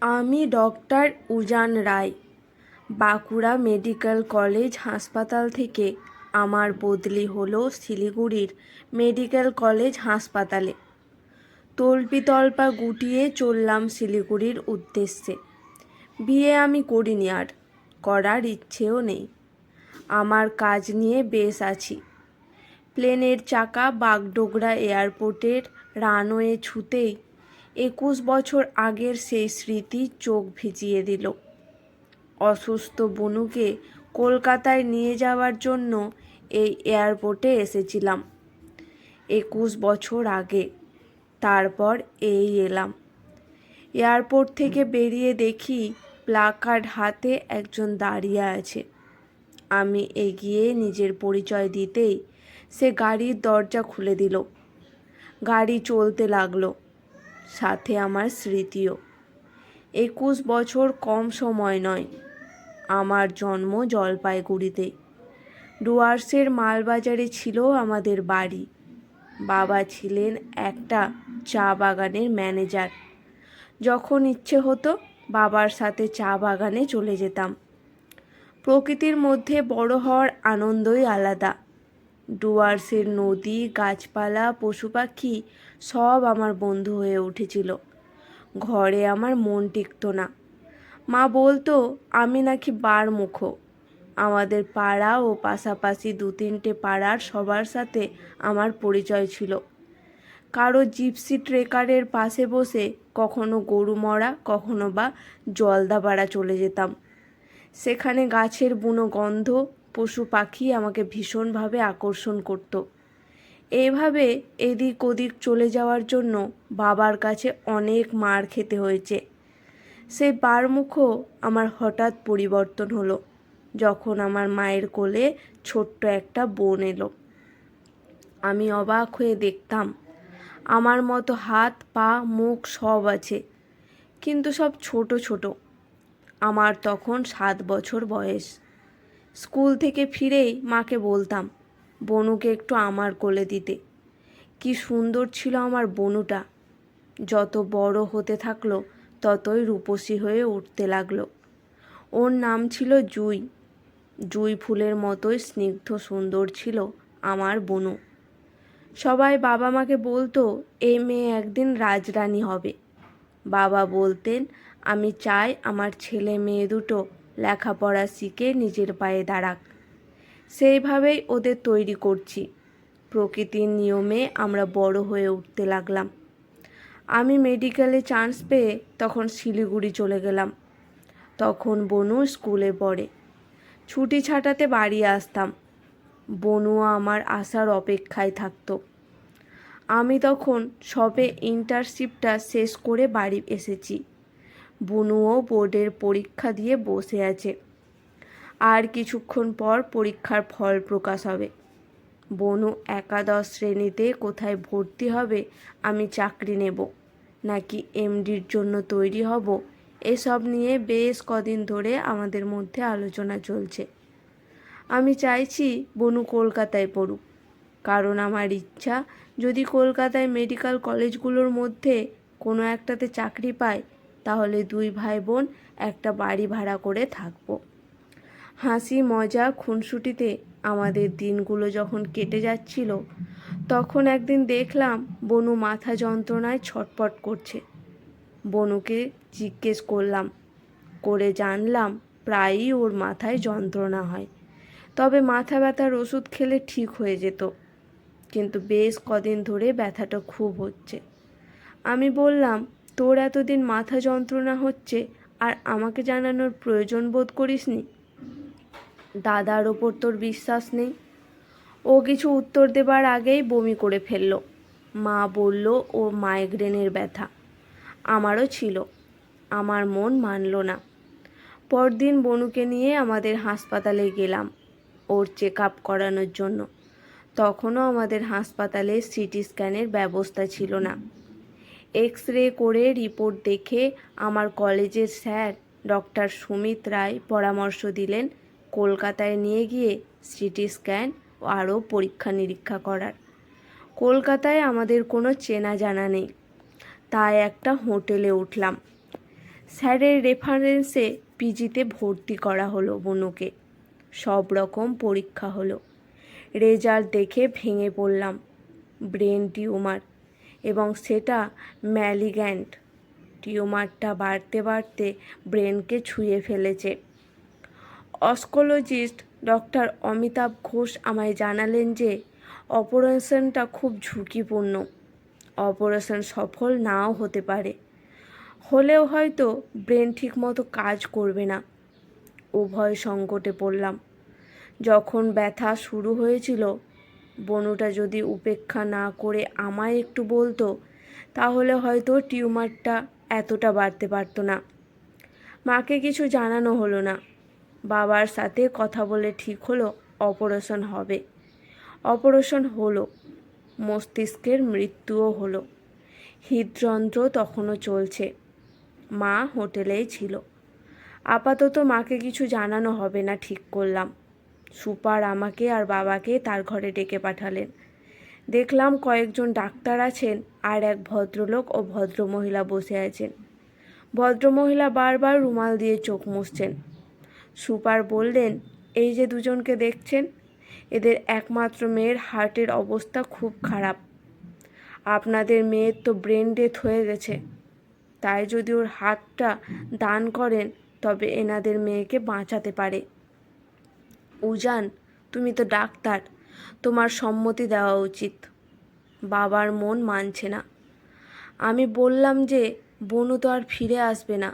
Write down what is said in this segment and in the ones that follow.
আমি ডক্টর উজান রায়। Bankura medical college হাসপাতাল থেকে আমার বদলি হলো শিলিগুড়ির মেডিকেল কলেজ হাসপাতালে। তল্পিতল্পা গুটিয়ে চললাম শিলিগুড়ির উদ্দেশ্যে। বিয়ে আমি করিনি, আর করার ইচ্ছেও নেই। আমার কাজ নিয়ে বেশ আছি। প্লেনের চাকা বাগডোগরা এয়ারপোর্টের রানওয়ে ছুঁতেই 21 বছর আগের সেই স্মৃতি চোখ ভিজিয়ে দিল। অসুস্থ বনুকে কলকাতায় নিয়ে যাওয়ার জন্য এই এয়ারপোর্টে এসেছিলাম 21 বছর আগে। তারপর এই এলাম। এয়ারপোর্ট থেকে বেরিয়ে দেখি প্লাকার্ড হাতে একজন দাঁড়িয়ে আছে। আমি এগিয়ে নিজের পরিচয় দিতেই সে গাড়ির দরজা খুলে দিল। গাড়ি চলতে লাগলো, সাথে আমার স্মৃতিও। 21 বছর কম সময় নয়। আমার জন্ম জলপাইগুড়িতে। ডুয়ার্সের মালবাজারে ছিল আমাদের বাড়ি। বাবা ছিলেন একটা চা বাগানের ম্যানেজার। যখন ইচ্ছে হতো বাবার সাথে চা বাগানে চলে যেতাম। প্রকৃতির মধ্যে বড় হওয়ার আনন্দই আলাদা। ডুয়ার্সের নদী, গাছপালা, পশু পাখি সব আমার বন্ধু হয়ে উঠেছিল। ঘরে আমার মন টিকত না। মা বলতো আমি নাকি বারমুখো। আমাদের পাড়া ও পাশাপাশি 2-3টে পাড়ার সবার সাথে আমার পরিচয় ছিল। কারো জিপসি ট্রেকারের পাশে বসে কখনো গরু মরা, কখনো বা জলদাপাড়া চলে যেতাম। সেখানে গাছের বুনো গন্ধ, পশু পাখি আমাকে ভীষণভাবে আকর্ষণ করত। এইভাবে এদিক ওদিক চলে যাওয়ার জন্য বাবার কাছে অনেক মার খেতে হয়েছে। সেই বারমুখো আমার হঠাৎ পরিবর্তন হলো যখন আমার মায়ের কোলে ছোট্ট একটা বোন এলো। আমি অবাক হয়ে দেখতাম আমার মতো হাত, পা, মুখ সব আছে, কিন্তু সব ছোট ছোট। আমার তখন 7 বছর বয়স। স্কুল থেকে ফিরেই মাকে বলতাম বনুকে একটু আমার কোলে দিতে। কি সুন্দর ছিল আমার বনুটা। যত বড় হতে থাকলো ততই রূপসী হয়ে উঠতে লাগলো। ওর নাম ছিল জুই। জুই ফুলের মতোই স্নিগ্ধ সুন্দর ছিল আমার বনু। সবাই বাবা মাকে বলতো এই মেয়ে একদিন রাজরানী হবে। বাবা বলতেন আমি চাই আমার ছেলে মেয়ে দুটো লেখাপড়া শিখে নিজের পায়ে দাঁড়াক। সেইভাবেই ওদের তৈরি করছি। প্রকৃতির নিয়মে আমরা বড় হয়ে উঠতে লাগলাম। আমি মেডিকেলে চান্স পেয়ে তখন শিলিগুড়ি চলে গেলাম। তখন বনু স্কুলে পড়ে। ছুটি ছাটাতে বাড়ি আসতাম। বনুও আমার আসার অপেক্ষায় থাকতো। আমি তখন সবে ইন্টার্নশিপটা শেষ করে বাড়ি এসেছি। বনুও বোর্ডের পরীক্ষা দিয়ে বসে আছে। আর কিছুক্ষণ পর পরীক্ষার ফল প্রকাশ হবে। বনু একাদশ শ্রেণীতে কোথায় ভর্তি হবে, আমি চাকরি নেব নাকি এমডির জন্য তৈরি হব, এসব নিয়ে বেশ কদিন ধরে আমাদের মধ্যে আলোচনা চলছে। আমি চাইছি বনু কলকাতায় পড়ুক, কারণ আমার ইচ্ছা যদি কলকাতায় মেডিকেল কলেজগুলোর মধ্যে কোনো একটাতে চাকরি পায় তাহলে 2 ভাই বোন একটা বাড়ি ভাড়া করে থাকবো। হাসি মজা খুনসুটিতে আমাদের দিনগুলো যখন কেটে যাচ্ছিল তখন একদিন দেখলাম বনু মাথা যন্ত্রণায় ছটফট করছে। বনুকে জিজ্ঞেস করলাম, করে জানলাম প্রায়ই ওর মাথায় যন্ত্রণা হয়, তবে মাথা ব্যথার ওষুধ খেলে ঠিক হয়ে যেত, কিন্তু বেশ কদিন ধরে ব্যথাটা খুব হচ্ছে। আমি বললাম তোর এতদিন মাথা যন্ত্রণা হচ্ছে আর আমাকে জানানোর প্রয়োজন বোধ করিসনি? দাদার ওপর তোর বিশ্বাস নেই? ও কিছু উত্তর দেবার আগেই বমি করে ফেলল। মা বলল ও মাইগ্রেনের ব্যথা। আমারও ছিল। আমার মন মানল না। পরদিন বনুকে নিয়ে আমাদের হাসপাতালে গেলাম ওর চেক আপ করানোর জন্য। তখনও আমাদের হাসপাতালে সিটি স্ক্যানের ব্যবস্থা ছিল না। এক্স রে করে রিপোর্ট দেখে আমার কলেজের স্যার ডক্টর সুমিত রায় পরামর্শ দিলেন কলকাতায় নিয়ে গিয়ে সিটি স্ক্যান ও আরও পরীক্ষা নিরীক্ষা করার। কলকাতায় আমাদের কোনো চেনা জানা নেই, তাই একটা হোটেলে উঠলাম। স্যারের রেফারেন্সে পিজিতে ভর্তি করা হলো বনুকে। সব রকম পরীক্ষা হলো। রেজাল্ট দেখে ভেঙে পড়লাম। ব্রেন টিউমার, এবং সেটা ম্যালিগ্যান্ট। টিউমারটা বাড়তে বাড়তে ব্রেনকে ছুঁয়ে ফেলেছে। অনকোলজিস্ট ডক্টর অমিতাভ ঘোষ আমায় জানালেন যে অপারেশনটা খুব ঝুঁকিপূর্ণ। অপারেশন সফল নাও হতে পারে, হলেও হয়তো ব্রেন ঠিকমতো কাজ করবে না। উভয় সংকটে পড়লাম। যখন ব্যথা শুরু হয়েছিল, বনুটা যদি উপেক্ষা না করে আমায় একটু বলতো, তাহলে হয়তো টিউমারটা এতটা বাড়তে পারতো না। মাকে কিছু জানানো হলো না। বাবার সাথে কথা বলে ঠিক হলো অপারেশন হবে। অপারেশন হলো। মস্তিষ্কের মৃত্যুও হলো। হৃদযন্ত্র তখনও চলছে। মা হোটেলেই ছিল। আপাতত মাকে কিছু জানানো হবে না ঠিক করলাম। সুপার আমাকে আর বাবাকে তার ঘরে ডেকে পাঠালেন। দেখলাম কয়েকজন ডাক্তার আছেন আর এক ভদ্রলোক ও ভদ্রমহিলা বসে আছেন। ভদ্রমহিলা বারবার রুমাল দিয়ে চোখ মুছছেন। সুপার বললেন, এই যে দুজনকে দেখছেন, এদের একমাত্র মেয়ের হার্টের অবস্থা খুব খারাপ। আপনাদের মেয়ের তো ব্রেন ডেথ হয়ে গেছে, তাই যদি ওর হার্টটা দান করেন তবে এনাদের মেয়েকে বাঁচাতে পারে। উজান, তুমি তো ডাক্তার, তোমার সম্মতি দেওয়া উচিত। বাবার মন মানছে না। আমি বললাম যে বনু তো আর ফিরে আসবে না।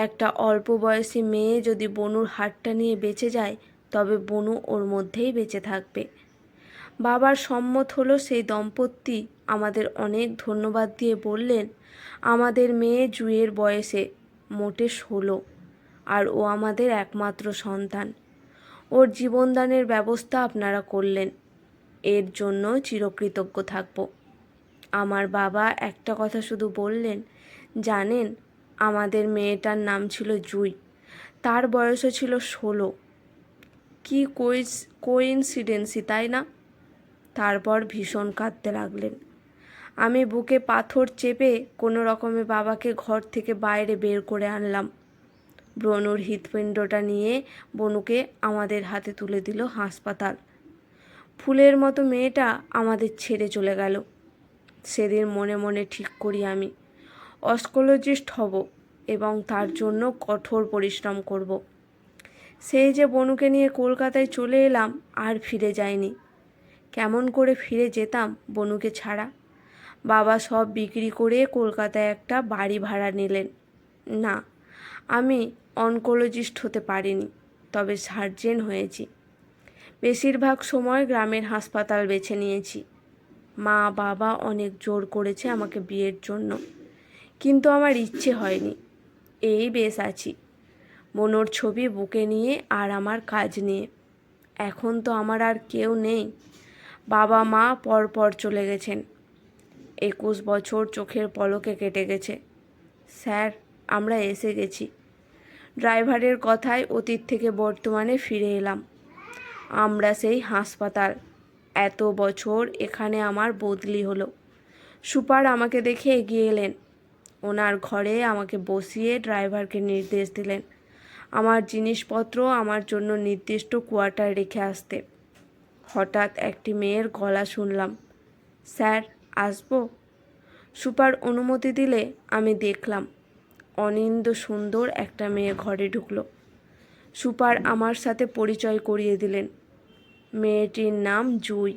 একটা অল্প বয়সী মেয়ে যদি বনুর হাতটা নিয়ে বেঁচে যায়, তবে বনু ওর মধ্যেই বেঁচে থাকবে। বাবার সম্মত হলো। সেই দম্পতি আমাদের অনেক ধন্যবাদ দিয়ে বললেন, আমাদের মেয়ে জুঁইয়ের বয়সে মোটে 16, আর ও আমাদের একমাত্র সন্তান। ওর জীবনদানের ব্যবস্থা আপনারা করলেন, এর জন্য চিরকৃতজ্ঞ থাকব। আমার বাবা একটা কথা শুধু বললেন, জানেন, আমাদের মেয়েটার নাম ছিল জুঁই, তার বয়সও ছিল 16। কি কোইন্সিডেন্সি, তাই না? তারপর ভীষণ কাঁদতে লাগলেন। আমি বুকে পাথর চেপে কোনো রকমে বাবাকে ঘর থেকে বাইরে বের করে আনলাম। বনুর হৃৎপিণ্ডটা নিয়ে বনুকে আমাদের হাতে তুলে দিল হাসপাতাল। ফুলের মতো মেয়েটা আমাদের ছেড়ে চলে গেল। সেদিন মনে মনে ঠিক করি আমি অনকোলজিস্ট হব এবং তার জন্য কঠোর পরিশ্রম করব। সেই যে বনুকে নিয়ে কলকাতায় চলে এলাম, আর ফিরে যাইনি। কেমন করে ফিরে যেতাম বনুকে ছাড়া? বাবা সব বিক্রি করে কলকাতায় একটা বাড়ি ভাড়া নিলেন। না, আমি অনকোলজিস্ট হতে পারিনি, তবে সার্জেন হয়েছি। বেশিরভাগ সময় গ্রামের হাসপাতাল বেছে নিয়েছি। মা বাবা অনেক জোর করেছে আমাকে বিয়ের জন্য, কিন্তু আমার ইচ্ছে হয়নি। এই বেশ আছি, বনুর ছবি বুকে নিয়ে আর আমার কাজ নিয়ে। এখন তো আমার আর কেউ নেই। বাবা মা পরপর চলে গেছেন। 21 বছর চোখের পলকে কেটে গেছে। স্যার, আমরা এসে গেছি। ড্রাইভারের কথায় অতীত থেকে বর্তমানে ফিরে এলাম। আমরা সেই হাসপাতাল। এত বছর এখানে আমার বদলি হলো। সুপার আমাকে দেখে এগিয়ে এলেন। ওনার ঘরে আমাকে বসিয়ে ড্রাইভারকে নির্দেশ দিলেন আমার জিনিসপত্র আমার জন্য নির্দিষ্ট কোয়ার্টার রেখে আসতে। হঠাৎ একটি মেয়ের গলা শুনলাম, স্যার, আসবো? সুপার অনুমতি দিলে আমি দেখলাম অনিন্দ্য সুন্দর একটা মেয়ে ঘরে ঢুকলো। সুপার আমার সাথে পরিচয় করিয়ে দিলেন। মেয়েটির নাম জুঁই,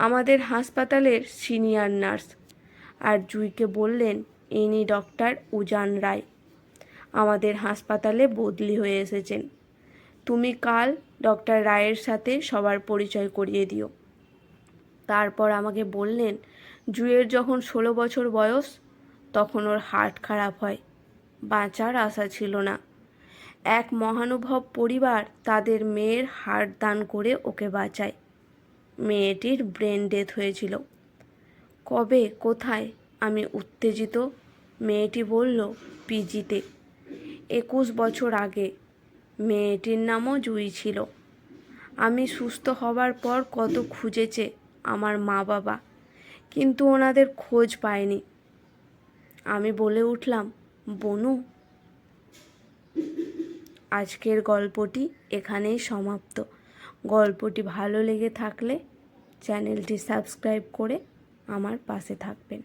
আমাদের হাসপাতালের সিনিয়র নার্স। আর জুঁইকে বললেন, ইনি ডক্টর উজান রায়, আমাদের হাসপাতালে বদলি হয়ে এসেছেন। তুমি কাল ডক্টর রায়ের সাথে সবার পরিচয় করিয়ে দিও। তারপর আমাকে বললেন, জুঁইয়ের যখন 16 বছর বয়স, তখন ওর হার্ট খারাপ হয়। বাঁচার আশা ছিল না। এক মহানুভব পরিবার তাদের মেয়ের হার্ট দান করে ওকে বাঁচায়। মেয়েটির ব্রেন ডেথ হয়েছিল। কবে, কোথায়? আমি উত্তেজিত। মেয়েটি বলল, পিজিতে, 21 বছর আগে। মেয়েটির নামও জুঁই ছিল। আমি সুস্থ হবার পর কত খুঁজেছে আমার মা বাবা, কিন্তু ওনাদের খোঁজ পায়নি। আমি বলে উঠলাম, বনু, আজকের গল্পটি এখানেই সমাপ্ত। গল্পটি ভালো লেগে থাকলে চ্যানেলটি সাবস্ক্রাইব করে আমার পাশে থাকবেন।